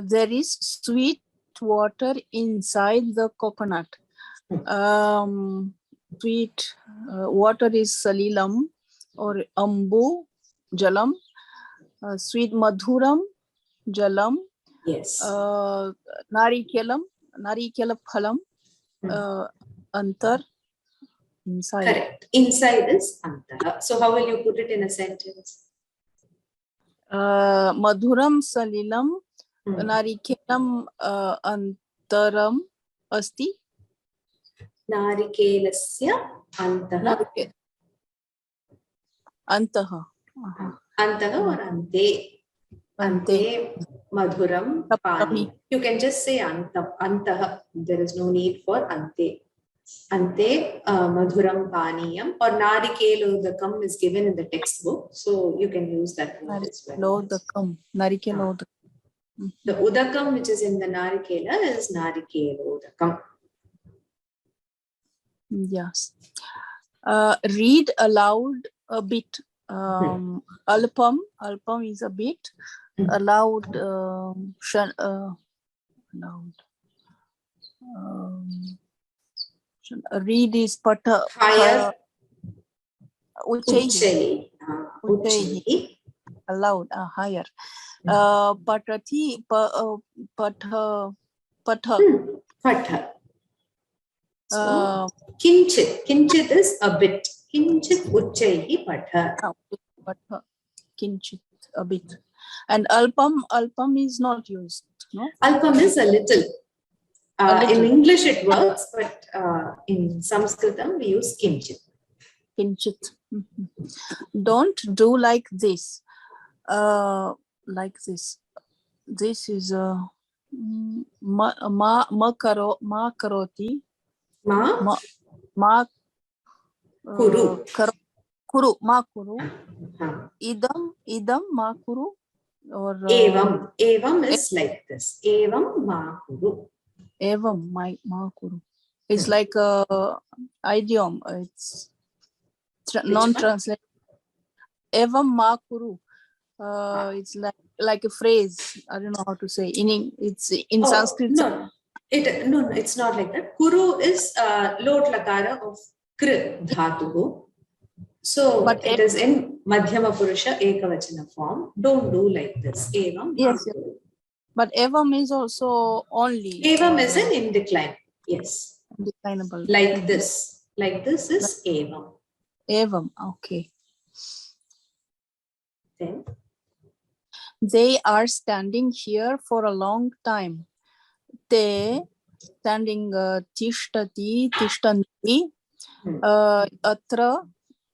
There is sweet water inside the coconut. Sweet water is salilam or ambu jalam. Sweet madhuram jalam. Yes. Narikela phalam. Antar. Inside. Correct. Inside is antara. So how will you put it in a sentence? Madhuram salilam narikelam antaram asti. Narikelasya antaha. Antaha. Antaha or ante. Ante madhuram pani. You can just say antaha. There is no need for ante. Ante madhuram paniyam or narikelodakam is given in the textbook. So you can use that word as well. Narikelodakam. The udakam which is in the narikela is narikelodakam. Yes. Read aloud a bit. Alpam is a bit. Aloud. Read is pata. Higher. Uchehi. Aloud. Higher. Patati. Patha. So, kinchit. Kinchit is a bit. Kinchit uchehi patha. Kinchit, a bit. And alpam is not used. No? Alpam is a little. In English it works, but in Sanskritam we use kinchit. Kinchit. Don't do like this. Like this. This is ma karoti. Ma Kuru. Kuru. Ma kuru. Idam ma kuru. Or Evam is like this. Evam ma kuru. Evam ma kuru. It's like a idiom. It's non-translate. Evam ma kuru. It's like a phrase. I don't know how to say. It's in Sanskrit. No, it's not like that. Kuru is lot lakara of kr dhatu. So but it is in Madhyama Purusha Ekavachana form. Don't do like this. Evam. Yes. But evam is also only. Evam is an indecline. Yes. Indeclinable. Like this. Like this is evam. Evam. Okay. Then they are standing here for a long time. Te standing tishtati, tishtanti, atra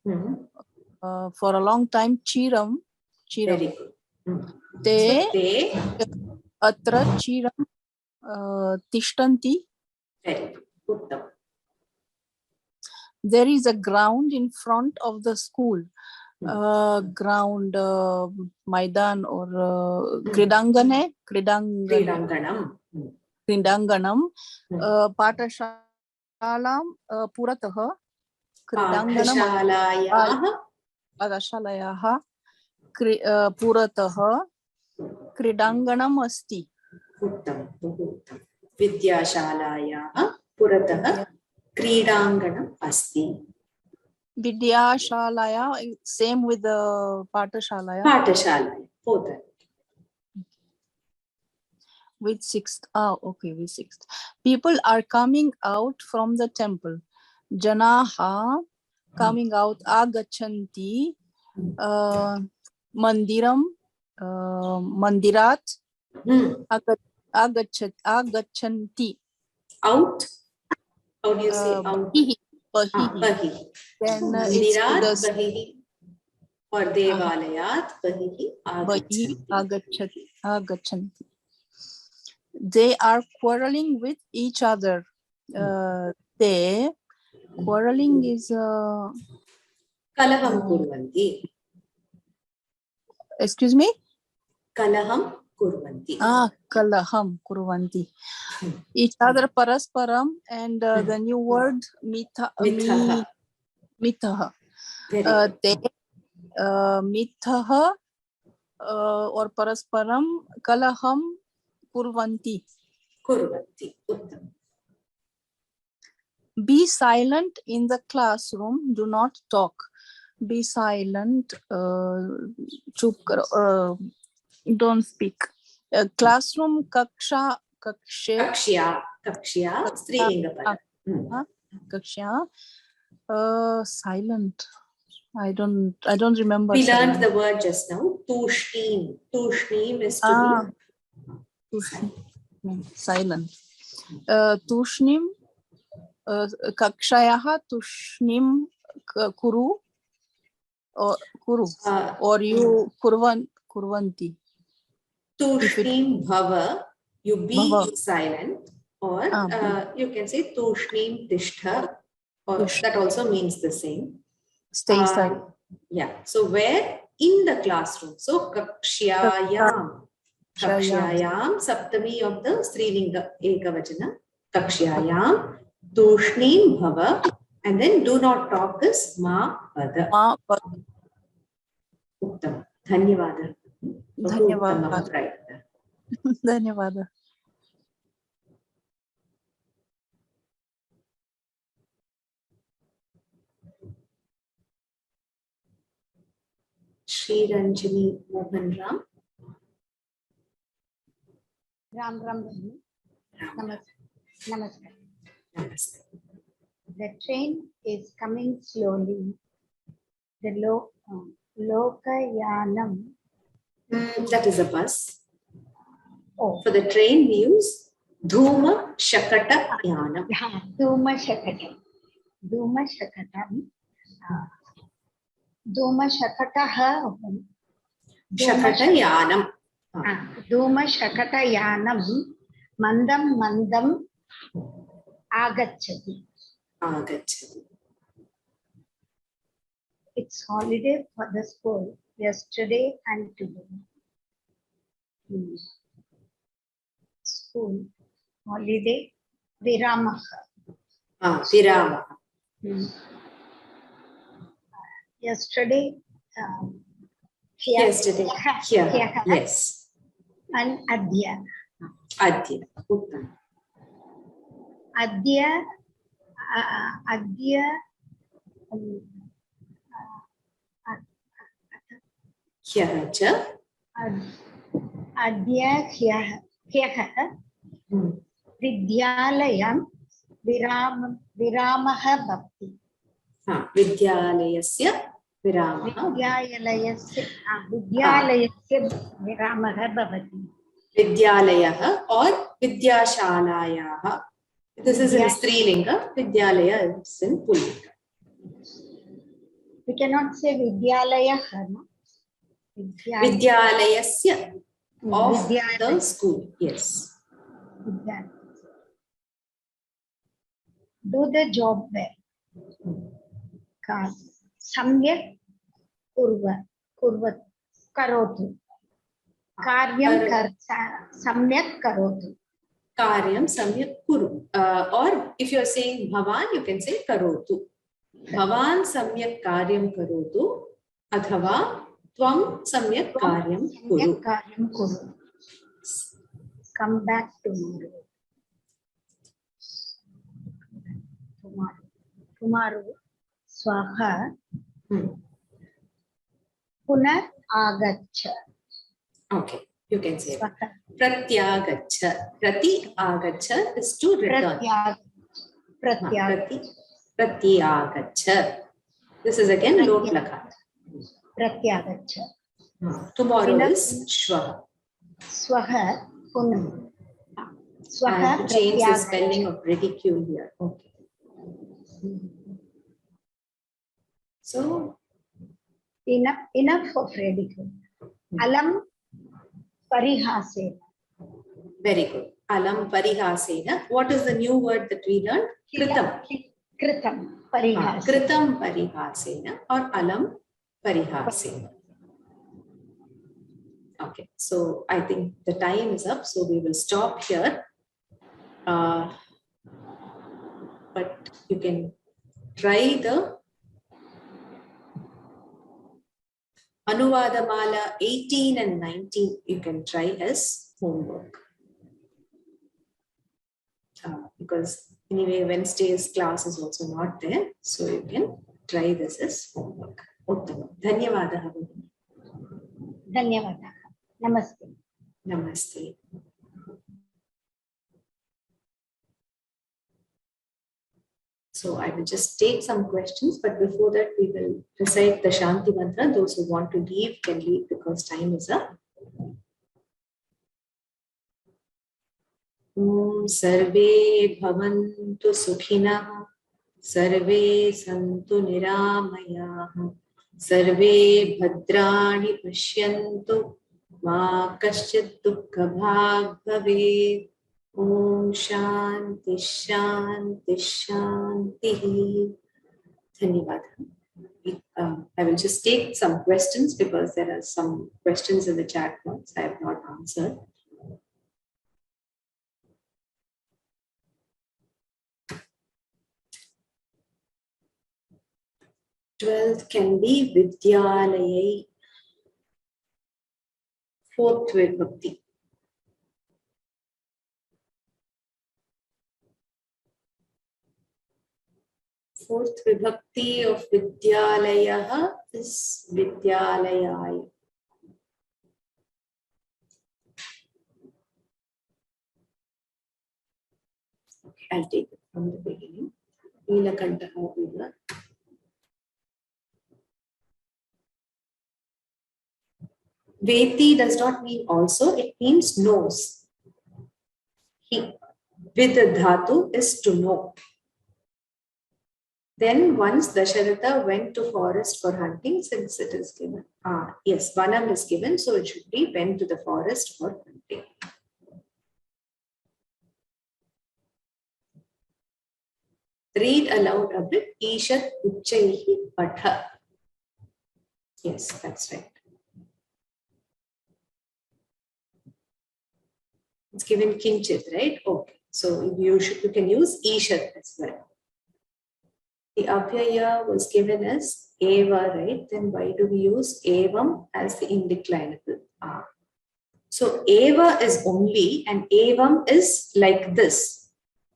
for a long time. Chiram. Very good. Te atra chiram tishtanti. Very good. There is a ground in front of the school. Ground, Maidan or Kridanganam. Patashalam Purataha. Pathashalayaha Purataha Kridanganam Asti. Vidyashalayaha Purataha Kridanganam Asti. Vidyashalaya, same with the Patashalaya. Patashalaya, both. With sixth. Okay, with sixth. People are coming out from the temple. Janaha coming out. Agachanti. Mandiram. Mandirat. Agachanti. Out. How do you say out? Bahihi. Then Mandirat bahihi or devalayat bahihi agachanti. They are quarreling with each other. They quarreling is kalaham kurvanti. Excuse me? Kalaham kurvanti. Kalaham kurvanti. Each other parasparam and the new word mithaha. Te mithaha or parasparam kalaham kurvanti. Be silent in the classroom. Do not talk. Be silent. Chup karo. Don't speak. Classroom kaksha. Kakshya. Strilinga pada. Kakshya. Silent. I don't remember. We learned the word just now. Tushnim. Tushnim is to be silent. Tushnim. Kakshayaha tushnim kuru. Or you kurvanti. Tushnim bhava. You be silent. Or you can say tushnim tishtha. Or that also means the same. Stay silent. Yeah. So where? In the classroom. So kakshayam. Kakshayam. Saptami of the Strilinga Ekavachana. Kakshayam. Tushnim bhava. And then do not talk is ma pada. Uttam. Dhanyavada. Dhanyavada. Shri Ranjini Mohan Ram. Ram. Namaskar. The train is coming slowly. The Lokayanam. That is a bus. For the train we use Dhuma Shakata Yanam. Dhumashakatam. Dhumashakatam. Dhumashakataha. Shakata Yanam. Dhumashakatayanam. Mandam mandam agachati. Agachati. It's holiday for the school yesterday and today. School holiday viramaha. Viramaha. Yesterday. Yesterday. Here. Yes. And adya. Adya. Uttam. Adya. Hyacha. Adya hyaha. Vidyalayam viramaha bhakti. Vidyalayasya viramaha. Vidyalayasya viramaha bhavati. Vidyalayaha or Vidyashalayaha. This is in Strilinga. Vidyalaya is in Pullinga. We cannot say Vidyalayaha. No? Vidyalayasya of the school. Yes. Do the job well. Samyak karotu. Karyam samyak karotu. Karyam samyak kuru. Or if you are saying Bhavan, you can say karotu. Bhavan samyak karyam karotu. Athava tvam samyak karyam kuru. Come back tomorrow. Swaha. Punar agacha. Okay, you can say that. Pratyagacha. Prati agacha is to return. Pratyagacha. This is again lot lakha. Pratyagacha. Tomorrow is Shwaha. Swaha Punam. I have to change the spelling of ridicule here. Okay. So enough of ridicule. Alam parihasena. Very good. Alam parihasena. What is the new word that we learned? Kritam. Kritam parihasena. Kritam parihasena or alam parihasena. Okay, so I think the time is up, so we will stop here. But you can try the Anuvadamala 18 and 19. You can try as homework. Because anyway, Wednesday's class is also not there, so you can try this as homework. Uttama. Dhanyavadaha. Dhanyavadaha. Namaste. Namaste. So I will just take some questions, but before that we will recite the Shanti Mantra. Those who want to leave can leave because time is up. Om Sarve Bhavantu Sukhina, Sarve Santu Niramayah, Sarve Bhadrani Pashyantu, Ma Kaschit Dukkha Bhag Bhavet. Om Shanti Shanti Shanti. Dhanyavada. I will just take some questions because there are some questions in the chat box I have not answered. Twelfth can be Vidyalayai. Fourth Vibhakti. Fourth Vibhakti of Vidyalaya is Vidyalayaya. Okay, I'll take it from the beginning. Neelakantaha Vila. Veti does not mean also, it means knows. with the dhatu is to know. Then once Dasharatha went to forest for hunting, since it is given, yes, Vanam is given, so it should be went to the forest for hunting. Read aloud a bit. Ishat Uchaihi Patha. Yes, that's right. It's given Kinchit, right? Okay. So you can use Ishat as well. The Avyaya was given as Eva, right? Then why do we use Evam as the indeclinable? So Eva is only and Evam is like this.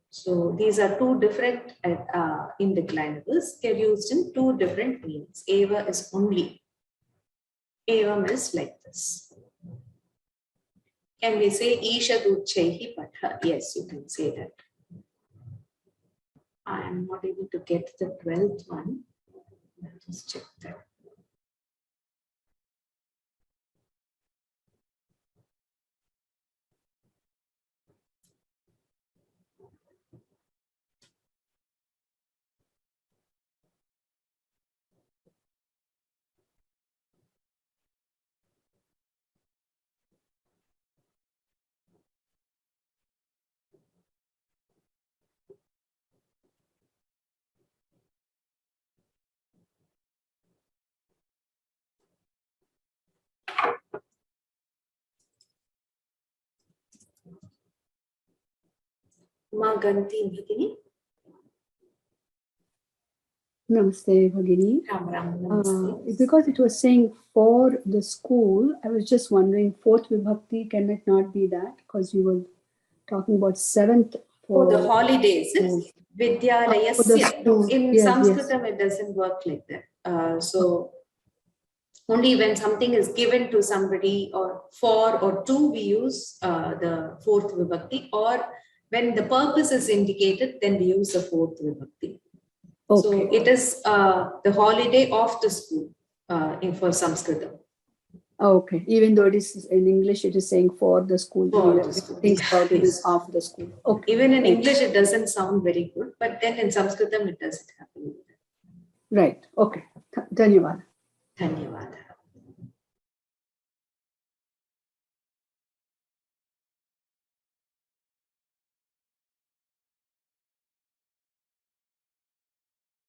So these are two different indeclinables. They're used in two different meanings. Eva is only. Evam is like this. Can we say Ishaduchaihi Patha? Yes, you can say that. I am not able to get the 12th one. Let's just check that. Maganti Bhagini. Namaste, Bhagini. Ram Ram, namaste. Because it was saying for the school, I was just wondering, fourth vibhakti, can it not be that? Because you were talking about seventh. For the holidays, Vidyalayasya. No, in Sanskritam, it doesn't work like that. So only when something is given to somebody or for or to, we use the fourth vibhakti, or when the purpose is indicated, then we use the fourth vibhakti. Okay. So it is the holiday of the school for Sanskritam. Okay, even though it is in English, it is saying for the school. For the school. Think about it is of the school. Okay. Even in English, it doesn't sound very good, but then in Sanskritam, it doesn't happen. Right. Okay. Dhanyavad. Dhanyavad.